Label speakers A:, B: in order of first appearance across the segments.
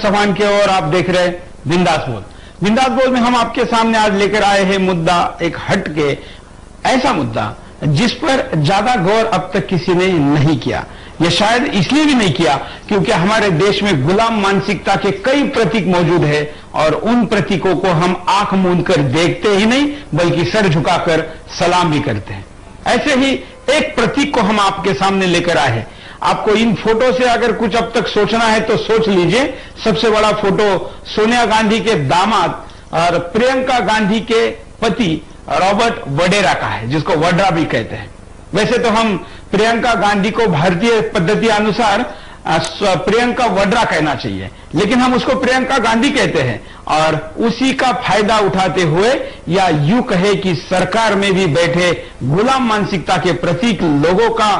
A: सवान के और आप देख रहे हैं बिंदास बोल। बिंदास बोल में हम आपके सामने आज लेकर आए हैं मुद्दा एक हट के, ऐसा मुद्दा जिस पर ज्यादा गौर अब तक किसी ने नहीं किया। यह शायद इसलिए भी नहीं किया क्योंकि हमारे देश में गुलाम मानसिकता के कई प्रतीक मौजूद है और उन प्रतीकों को हम आंख मूंद कर देखते ही नहीं बल्कि सर झुकाकर सलाम भी करते हैं। ऐसे ही एक प्रतीक को हम आपके सामने लेकर आए हैं। आपको इन फोटो से अगर कुछ अब तक सोचना है तो सोच लीजिए। सबसे बड़ा फोटो सोनिया गांधी के दामाद और प्रियंका गांधी के पति रॉबर्ट वडेरा का है, जिसको वड्रा भी कहते हैं। वैसे तो हम प्रियंका गांधी को भारतीय पद्धति अनुसार प्रियंका वड्रा कहना चाहिए, लेकिन हम उसको प्रियंका गांधी कहते हैं और उसी का फायदा उठाते हुए या यूं कहे कि सरकार में भी बैठे गुलाम मानसिकता के प्रतीक लोगों का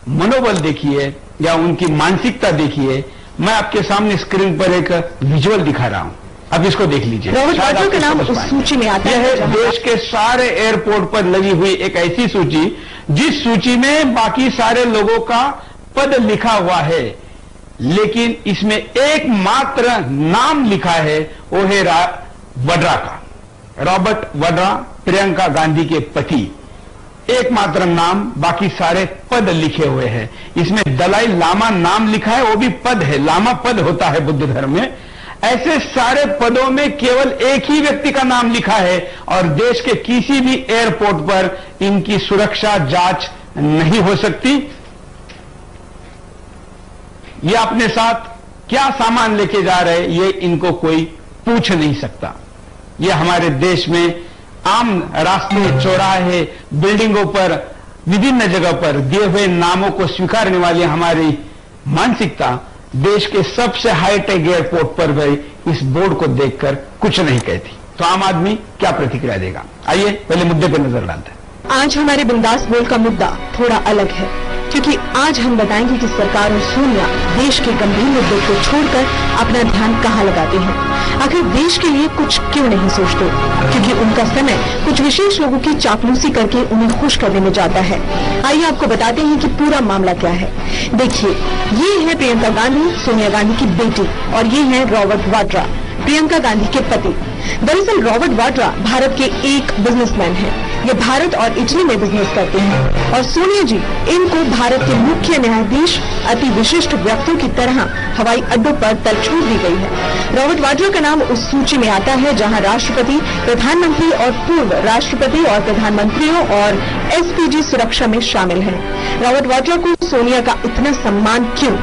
A: मनोबल देखिए या उनकी मानसिकता देखिए। मैं आपके सामने स्क्रीन पर एक विजुअल दिखा रहा हूं, अब इसको देख लीजिए।
B: रॉबर्ट के नाम उस सूची में आता है।
A: यह देश के सारे एयरपोर्ट पर लगी हुई एक ऐसी सूची जिस सूची में बाकी सारे लोगों का पद लिखा हुआ है, लेकिन इसमें एकमात्र नाम लिखा है, वो है वड्रा का। रॉबर्ट वड्रा प्रियंका गांधी के पति, एकमात्र नाम, बाकी सारे पद लिखे हुए हैं। इसमें दलाई लामा नाम लिखा है, वो भी पद है, लामा पद होता है बुद्ध धर्म में। ऐसे सारे पदों में केवल एक ही व्यक्ति का नाम लिखा है और देश के किसी भी एयरपोर्ट पर इनकी सुरक्षा जांच नहीं हो सकती। ये अपने साथ क्या सामान लेके जा रहे हैं ये इनको कोई पूछ नहीं सकता। ये हमारे देश में आम रास्ते, चौराहे, बिल्डिंगों पर, विभिन्न जगह पर दिए हुए नामों को स्वीकारने वाली हमारी मानसिकता देश के सबसे हाईटेक एयरपोर्ट पर भी इस बोर्ड को देखकर कुछ नहीं कहती। तो आम आदमी क्या प्रतिक्रिया देगा, आइए पहले मुद्दे पर नजर डालते हैं।
B: आज हमारे बिंदास बोल का मुद्दा थोड़ा अलग है, क्योंकि आज हम बताएंगे कि सरकार और सोनिया देश के गंभीर मुद्दों को छोड़कर अपना ध्यान कहाँ लगाते हैं। आखिर देश के लिए कुछ क्यों नहीं सोचते, क्योंकि उनका समय कुछ विशेष लोगों की चापलूसी करके उन्हें खुश करने में जाता है। आइए आपको बताते हैं कि पूरा मामला क्या है। देखिए, ये है प्रियंका गांधी, सोनिया गांधी की बेटी, और ये है रॉबर्ट वाड्रा, प्रियंका गांधी के पति। दरअसल रॉबर्ट वाड्रा भारत के एक बिजनेसमैन हैं। ये भारत और इटली में बिजनेस करते हैं और सोनिया जी, इनको भारत के मुख्य न्यायाधीश, अति विशिष्ट व्यक्तियों की तरह हवाई अड्डों पर तरछूट दी गई है। रॉबर्ट वाड्रा का नाम उस सूची में आता है जहां राष्ट्रपति, प्रधानमंत्री और पूर्व राष्ट्रपति और प्रधानमंत्रियों और एसपीजी सुरक्षा में शामिल हैं। रॉबर्ट वाड्रा को सोनिया का इतना सम्मान क्यों?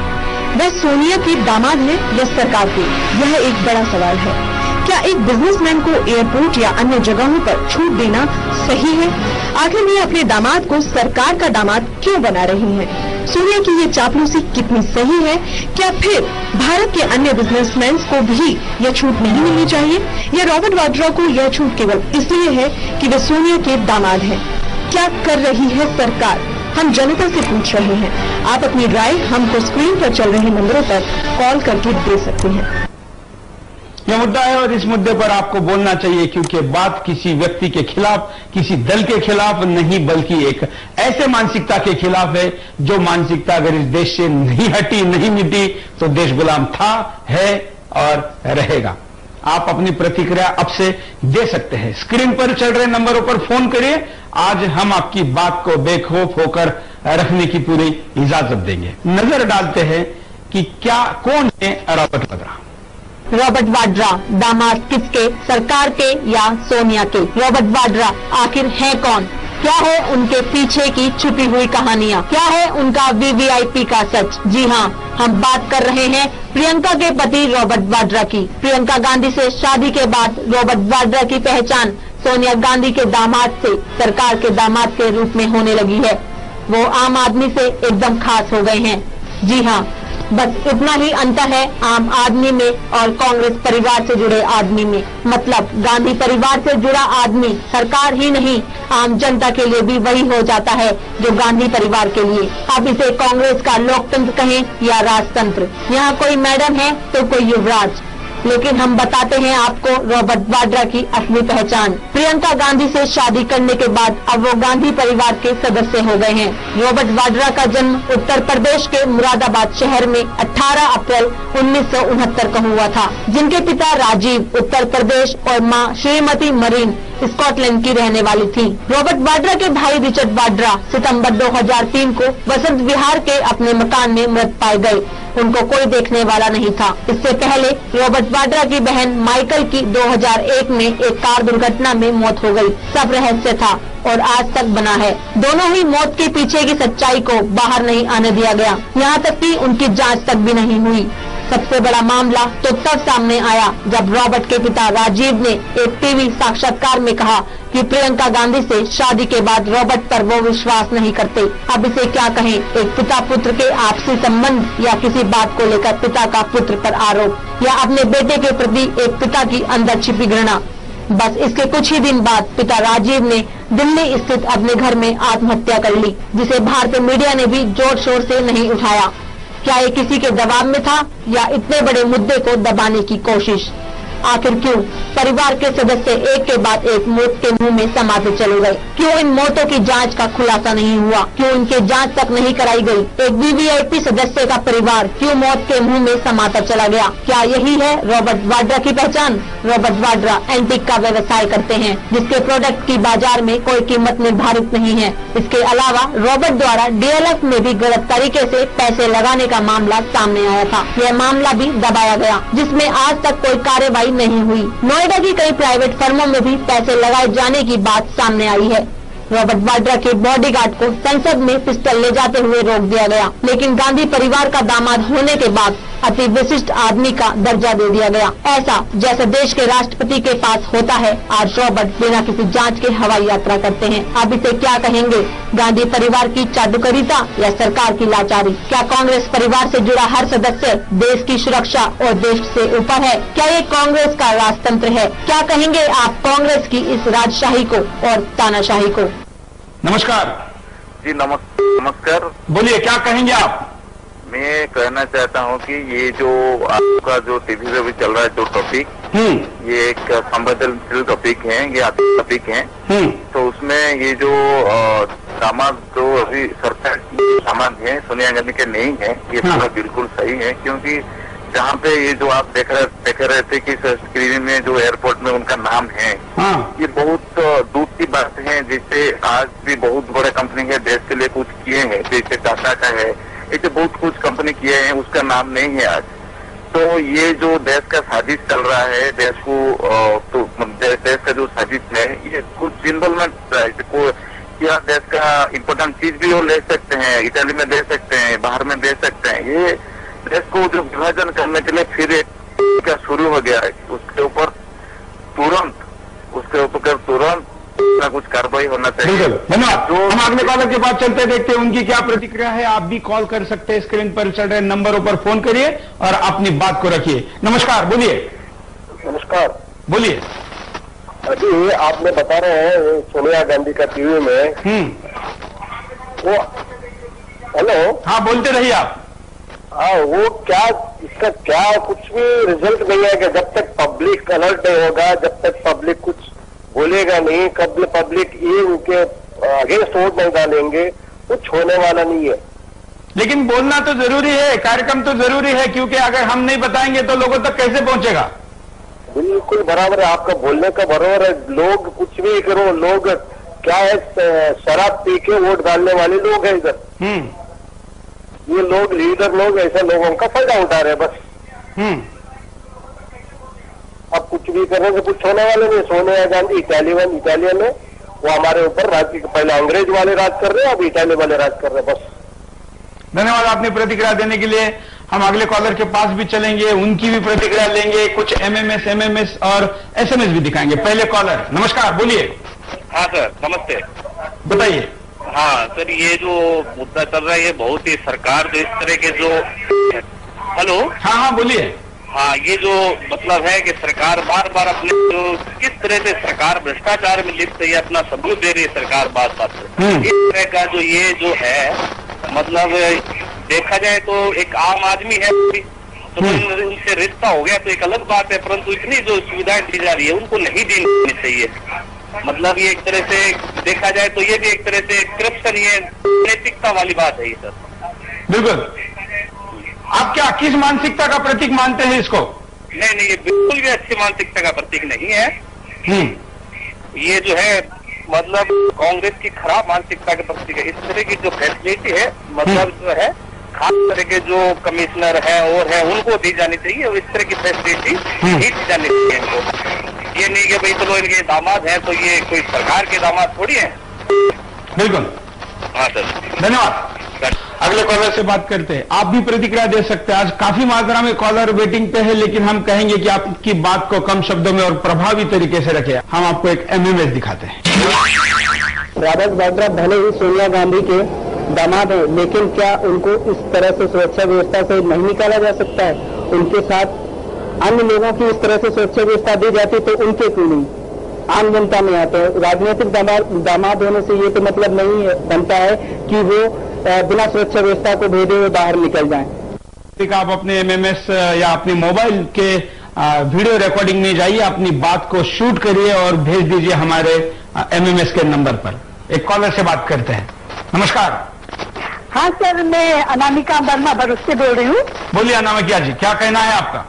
B: वह सोनिया के दामाद है या सरकार के? यह एक बड़ा सवाल है। क्या एक बिजनेसमैन को एयरपोर्ट या अन्य जगहों पर छूट देना सही है? आखिर ये अपने दामाद को सरकार का दामाद क्यों बना रही हैं? सोनिया की ये चापलूसी कितनी सही है? क्या फिर भारत के अन्य बिजनेसमैन को भी यह छूट नहीं मिलनी चाहिए, या रॉबर्ट वाड्रा को यह छूट केवल इसलिए है कि वे सोनिया के दामाद हैं? क्या कर रही है सरकार? हम जनता से पूछ रहे हैं। आप अपनी राय हमको स्क्रीन पर चल रहे नंबरों पर कॉल करके दे सकते हैं।
A: यह मुद्दा है और इस मुद्दे पर आपको बोलना चाहिए, क्योंकि बात किसी व्यक्ति के खिलाफ, किसी दल के खिलाफ नहीं, बल्कि एक ऐसे मानसिकता के खिलाफ है जो मानसिकता अगर इस देश से नहीं हटी, नहीं मिटी, तो देश गुलाम था, है और रहेगा। आप अपनी प्रतिक्रिया अब से दे सकते हैं। स्क्रीन पर चल रहे नंबरों पर फोन करिए। आज हम आपकी बात को बेखौफ होकर रखने की पूरी इजाजत देंगे। नजर डालते हैं कि क्या, कौन है रॉबर्ट वाड्रा।
C: रॉबर्ट वाड्रा दामाद किसके, सरकार के या सोनिया के? रॉबर्ट वाड्रा आखिर है कौन? क्या है उनके पीछे की छुपी हुई कहानियाँ? क्या है उनका वीवीआईपी का सच? जी हाँ, हम बात कर रहे हैं प्रियंका के पति रॉबर्ट वाड्रा की। प्रियंका गांधी से शादी के बाद रॉबर्ट वाड्रा की पहचान सोनिया गांधी के दामाद से सरकार के दामाद के रूप में होने लगी है। वो आम आदमी से एकदम खास हो गए हैं। जी हाँ, बस इतना ही अंतर है आम आदमी में और कांग्रेस परिवार से जुड़े आदमी में। मतलब गांधी परिवार से जुड़ा आदमी सरकार ही नहीं, आम जनता के लिए भी वही हो जाता है जो गांधी परिवार के लिए। अब इसे कांग्रेस का लोकतंत्र कहें या राजतंत्र। यहाँ कोई मैडम है तो कोई युवराज, लेकिन हम बताते हैं आपको रॉबर्ट वाड्रा की असली पहचान। प्रियंका गांधी से शादी करने के बाद अब वो गांधी परिवार के सदस्य हो गए हैं। रॉबर्ट वाड्रा का जन्म उत्तर प्रदेश के मुरादाबाद शहर में 18 अप्रैल 1969 को हुआ था, जिनके पिता राजीव उत्तर प्रदेश और मां श्रीमती मरीन स्कॉटलैंड की रहने वाली थी। रॉबर्ट वाड्रा के भाई रिचर्ड वाड्रा सितंबर 2003 को वसंत विहार के अपने मकान में मृत पाए गए। उनको कोई देखने वाला नहीं था। इससे पहले रॉबर्ट वाड्रा की बहन माइकल की 2001 में एक कार दुर्घटना में मौत हो गई। सब रहस्य था और आज तक बना है। दोनों ही मौत के पीछे की सच्चाई को बाहर नहीं आने दिया गया, यहाँ तक कि उनकी जांच तक भी नहीं हुई। सबसे बड़ा मामला तो तब सामने आया जब रॉबर्ट के पिता राजीव ने एक टीवी साक्षात्कार में कहा कि प्रियंका गांधी से शादी के बाद रॉबर्ट पर वो विश्वास नहीं करते। अब इसे क्या कहें, एक पिता पुत्र के आपसी संबंध या किसी बात को लेकर पिता का पुत्र पर आरोप या अपने बेटे के प्रति एक पिता की अंदर छिपी घृणा। बस इसके कुछ ही दिन बाद पिता राजीव ने दिल्ली स्थित अपने घर में आत्महत्या कर ली, जिसे भारतीय मीडिया ने भी जोर शोर से नहीं उठाया। क्या ये किसी के दबाव में था या इतने बड़े मुद्दे को दबाने की कोशिश? आखिर क्यों परिवार के सदस्य एक के बाद एक मौत के मुंह में समाते चले गए? क्यों इन मौतों की जांच का खुलासा नहीं हुआ? क्यों इनकी जांच तक नहीं कराई गई? एक वीवीआईपी सदस्य का परिवार क्यों मौत के मुंह में समाता चला गया? क्या यही है रॉबर्ट वाड्रा की पहचान? रॉबर्ट वाड्रा एंटीक का व्यवसाय करते हैं, जिसके प्रोडक्ट की बाजार में कोई कीमत निर्धारित नहीं है। इसके अलावा रॉबर्ट द्वारा डीएलएफ में भी गलत तरीके से पैसे लगाने का मामला सामने आया था। यह मामला भी दबाया गया, जिसमें आज तक कोई कार्रवाई नहीं हुई। नोएडा की कई प्राइवेट फर्मों में भी पैसे लगाए जाने की बात सामने आई है। रॉबर्ट वाड्रा के बॉडीगार्ड को संसद में पिस्टल ले जाते हुए रोक दिया गया, लेकिन गांधी परिवार का दामाद होने के बाद अति विशिष्ट आदमी का दर्जा दे दिया गया। ऐसा जैसे देश के राष्ट्रपति के पास होता है, आज रॉबर्ट बिना किसी जांच के हवाई यात्रा करते हैं। अब इसे क्या कहेंगे, गांधी परिवार की चाटुकारिता या सरकार की लाचारी? क्या कांग्रेस परिवार से जुड़ा हर सदस्य देश की सुरक्षा और देश से ऊपर है? क्या ये कांग्रेस का राजतंत्र है? क्या कहेंगे आप कांग्रेस की इस राजशाही को और तानाशाही को?
A: नमस्कार
D: जी। नमस्कार।
A: बोलिए, क्या कहेंगे आप?
D: मैं कहना चाहता हूं कि ये जो आपका जो टीवी पे भी चल रहा है जो टॉपिक, ये एक संवेदनशील टॉपिक है, ये टॉपिक है। तो उसमें ये जो दामाद जो अभी सरकार की सामान है सोनिया गांधी के नहीं है, ये पूरा बिल्कुल सही है। क्योंकि जहाँ पे ये जो आप देख रहे थे कि स्क्रीन में जो एयरपोर्ट में उनका नाम है, ये बहुत दूर की बात है। जैसे आज भी बहुत बड़े कंपनी है देश के लिए कुछ किए हैं, जैसे टाटा का है, ऐसे बहुत कुछ कंपनी किए हैं, उसका नाम नहीं है आज। तो ये जो देश का साजिश चल रहा है, देश को तो देश का जो साजिश है, ये कुछ सिंबल में क्या देश का इम्पोर्टेंट चीज भी वो ले सकते हैं, इटाली में दे सकते हैं, बाहर में दे सकते हैं। ये देश को जो विभाजन करने के लिए फिर एक क्या शुरू हो गया है, उसके ऊपर तुरंत कुछ कार्रवाई होना चाहिए।
A: धन्यवाद। हम अगले कॉलर के पास चलते देखते हैं उनकी क्या प्रतिक्रिया है। आप भी कॉल कर सकते हैं, स्क्रीन पर चल रहे नंबरों पर फोन करिए और अपनी बात को रखिए। नमस्कार, बोलिए।
E: नमस्कार,
A: बोलिए।
E: अभी आपने बता रहे हैं सोनिया गांधी का टीवी में वो, हेलो,
A: हाँ बोलते रहिए आप।
E: हाँ, वो क्या इसका क्या कुछ भी रिजल्ट नहीं आएगा जब तक पब्लिक अलर्ट नहीं होगा, जब तक पब्लिक कुछ बोलेगा नहीं, कब पब्लिक ये उनके अगेंस्ट वोट नहीं डालेंगे, कुछ होने वाला नहीं है।
A: लेकिन बोलना तो जरूरी है, कार्यक्रम तो जरूरी है, क्योंकि अगर हम नहीं बताएंगे तो लोगों तक कैसे पहुंचेगा?
E: बिल्कुल बराबर है, आपका बोलने का बराबर है। लोग कुछ भी करो, लोग क्या है, शराब पी के वोट डालने वाले लोग हैं इधर। ये लोग लीडर लोग ऐसे लोगों का फायदा उठा रहे हैं बस। अब कुछ भी करने से कुछ होने वाले नहीं। सोनिया गांधी इटालियन है, वो हमारे ऊपर राज्य पहले अंग्रेज वाले राज कर रहे हैं, अब इटाली वाले राज कर रहे हैं बस।
A: धन्यवाद आपने प्रतिक्रिया देने के लिए। हम अगले कॉलर के पास भी चलेंगे, उनकी भी प्रतिक्रिया लेंगे, कुछ एमएमएस और एसएमएस भी दिखाएंगे। पहले कॉलर, नमस्कार, बोलिए।
D: हाँ सर, नमस्ते,
A: बताइए।
D: हाँ सर, ये जो मुद्दा चल रहा है ये बहुत ही सरकार जो इस तरह के जो, हेलो,
A: हाँ बोलिए।
D: हाँ, ये जो मतलब है कि सरकार बार बार अपने जो किस तरह से सरकार भ्रष्टाचार में लिप्त है, अपना सबूत दे रही है सरकार बात पर। इस तरह का जो ये जो है, मतलब देखा जाए तो एक आम आदमी है,
E: तो उनसे रिश्ता हो गया तो एक अलग बात है, परंतु इतनी जो सुविधाएं दी जा रही है उनको नहीं देनी चाहिए। मतलब ये एक तरह से देखा जाए तो ये भी एक तरह से करप्शन, ये नैतिकता वाली बात है ये सर।
A: बिल्कुल। आप क्या किस मानसिकता का प्रतीक मानते हैं इसको?
E: नहीं, ये बिल्कुल भी अच्छी मानसिकता का प्रतीक नहीं है। ये जो है मतलब कांग्रेस की खराब मानसिकता के प्रतीक है। इस तरह की जो फैसिलिटी है मतलब जो है खास तरह के जो कमिश्नर है और है उनको दी जानी चाहिए, और इस तरह की फैसिलिटी दी जानी चाहिए इनको। ये नहीं कि भाई चलो इनके दामाद हैं तो ये कोई सरकार के दामाद थोड़ी है।
A: बिल्कुल।
E: हाँ सर,
A: धन्यवाद। अगले कॉलर से बात करते हैं। आप भी प्रतिक्रिया दे सकते हैं। आज काफी मात्रा में कॉलर वेटिंग पे है, लेकिन हम कहेंगे कि आपकी बात को कम शब्दों में और प्रभावी तरीके से रखें। हम आपको एक एमएमएस दिखाते हैं।
F: रॉबर्ट वाड्रा भले ही सोनिया गांधी के दामाद है, लेकिन क्या उनको इस तरह से सुरक्षा व्यवस्था से नहीं निकाला जा सकता है? उनके साथ अन्य लोगों की इस तरह से सुरक्षा व्यवस्था दी जाती तो उनके क्यों नहीं आम जनता में आते हैं? राजनीतिक दामाद होने से ये तो मतलब नहीं बनता है कि वो बिना सुरक्षा व्यवस्था को भेदे हुए बाहर निकल जाएं।
A: आप अपने एमएमएस या अपने मोबाइल के वीडियो रिकॉर्डिंग में जाइए, अपनी बात को शूट करिए और भेज दीजिए हमारे एमएमएस के नंबर पर। एक कॉलर से बात करते हैं। नमस्कार।
C: हाँ सर, मैं अनामिका वर्मा भरूच से बोल रही हूँ।
A: बोलिए अनामिका जी, क्या कहना है आपका?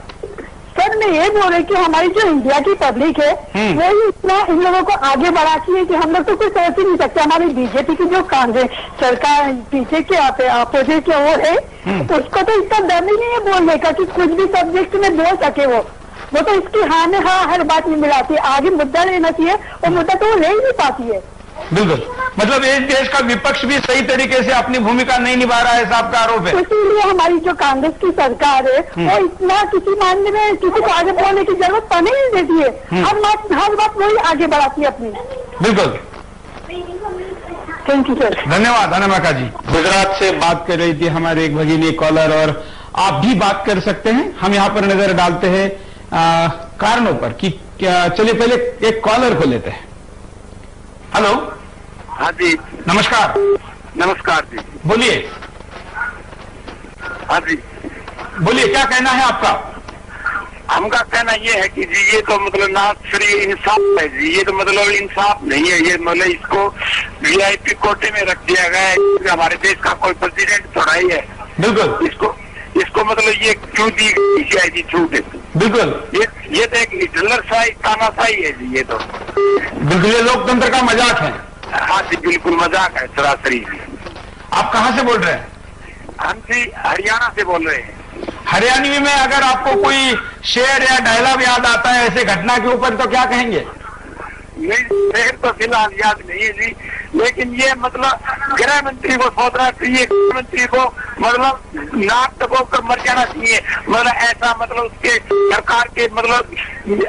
C: सर मैं ये बोल रही कि हमारी जो इंडिया की पब्लिक है वो ही इतना इन लोगों को आगे बढ़ाती है कि हम लोग तो कुछ सोच ही नहीं सकते। हमारी बीजेपी की जो कांग्रेस सरकार पीछे के अपोजिट की ओर है उसको तो इतना दम ही नहीं है बोलने का कि कुछ भी सब्जेक्ट में बोल सके। वो तो इसकी हाँ में हाँ हर बात में मिलाती है। आगे मुद्दा लेना चाहिए और मुद्दा तो वो ले ही नहीं पाती है।
A: बिल्कुल। मतलब इस देश का विपक्ष भी सही तरीके से अपनी भूमिका नहीं निभा रहा है, साहब का आरोप है।
C: इसीलिए हमारी जो कांग्रेस की सरकार है वो इतना किसी मामले में किसी को आगे बढ़ने की जरूरत पड़ने नहीं देती है। हर बात वही आगे बढ़ाती है अपनी।
A: बिल्कुल।
C: Thank you sir.
A: धन्यवाद अनामिका जी। गुजरात से बात कर रही थी हमारे एक भगिनी कॉलर, और आप भी बात कर सकते हैं। हम यहाँ पर नजर डालते हैं कारणों पर कि चलिए पहले एक कॉलर को लेते हैं। हेलो।
E: हाँ जी
A: नमस्कार।
E: नमस्कार जी,
A: बोलिए।
E: हाँ जी
A: बोलिए, क्या कहना है आपका?
E: हमका कहना ये है कि जी ये तो मतलब ना फ्री इंसाफ है जी, ये तो मतलब इंसाफ नहीं है। ये मतलब इसको वीआईपी कोटे में रख दिया गया है। हमारे देश का कोई प्रेसिडेंट थोड़ा ही है।
A: बिल्कुल।
E: इसको मतलब ये क्यों दी गई जी छूट?
A: बिल्कुल।
E: ये तो एक हिटलरशाही तानाशाही है जी। ये तो
A: बिल्कुल ये लोकतंत्र का मजाक है।
E: हाँ जी बिल्कुल मजाक है सरासरी।
A: आप कहाँ से बोल रहे हैं?
E: हम जी हरियाणा से बोल रहे हैं।
A: हरियाणवी में अगर आपको कोई शेर या डायलॉग याद आता है ऐसे घटना के ऊपर तो क्या कहेंगे?
E: नहीं, शेर तो फिलहाल याद नहीं है जी, लेकिन ये मतलब गृह मंत्री को सोचना चाहिए, गृह मंत्री को मतलब नाक दबो कर मर जाना चाहिए। मतलब ऐसा मतलब उसके सरकार के मतलब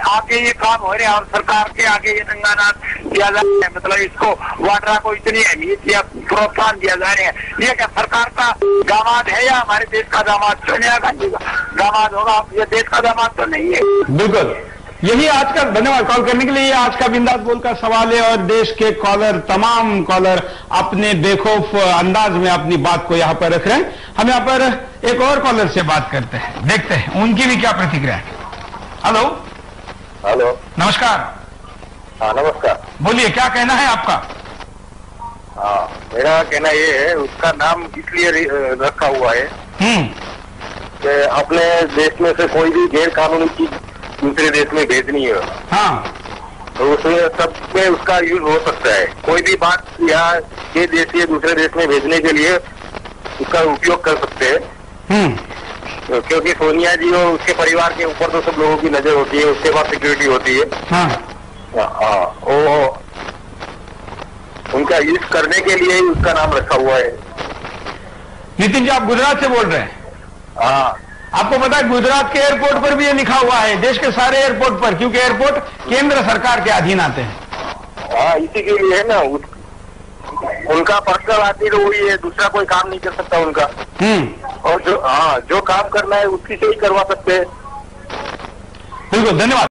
E: आगे ये काम हो रहे हैं और सरकार के आगे ये नंगानाथ किया जा रहा है। मतलब इसको वाड्रा को इतनी अहमियत या प्रोत्साहन दिया जा रहा है। ये क्या सरकार का दामाद है या हमारे देश का दामाद? सोनिया गांधी का दामाद होगा, ये देश का दामाद तो नहीं है।
A: बिल्कुल। यही आज का, धन्यवाद कॉल करने के लिए। आज का बिंदास बोल का सवाल है और देश के कॉलर, तमाम कॉलर अपने बेखौफ अंदाज में अपनी बात को यहाँ पर रख रहे हैं। हम यहाँ पर एक और कॉलर से बात करते हैं, देखते हैं उनकी भी क्या प्रतिक्रिया है। हेलो।
E: हेलो
A: नमस्कार।
E: हाँ नमस्कार।
A: बोलिए, क्या कहना है आपका?
E: हाँ मेरा कहना ये है, उसका नाम इसलिए रखा हुआ है कि अपने देश में से कोई भी गैर कानूनी चीज दूसरे देश में भेजनी है।
A: हाँ।
E: तो उसमें सब में उसका यूज हो सकता है। कोई भी बात यहाँ के देश से दूसरे देश में भेजने के लिए उसका उपयोग कर सकते हैं। क्योंकि सोनिया जी और उसके परिवार के ऊपर तो सब लोगों की नजर होती है, उसके बाद सिक्योरिटी होती है। हाँ वो उनका यूज करने के लिए ही उसका नाम रखा हुआ है।
A: नितिन जी, आप गुजरात से बोल रहे हैं?
E: हाँ।
A: आपको पता है गुजरात के एयरपोर्ट पर भी ये लिखा हुआ है, देश के सारे एयरपोर्ट पर, क्योंकि एयरपोर्ट केंद्र सरकार के अधीन आते हैं।
E: हाँ इसी के लिए है ना, उनका पर्सनल आदमी तो वही है, दूसरा कोई काम नहीं कर सकता उनका। और जो काम करना है उसकी से ही करवा सकते हैं।
A: बिल्कुल, धन्यवाद।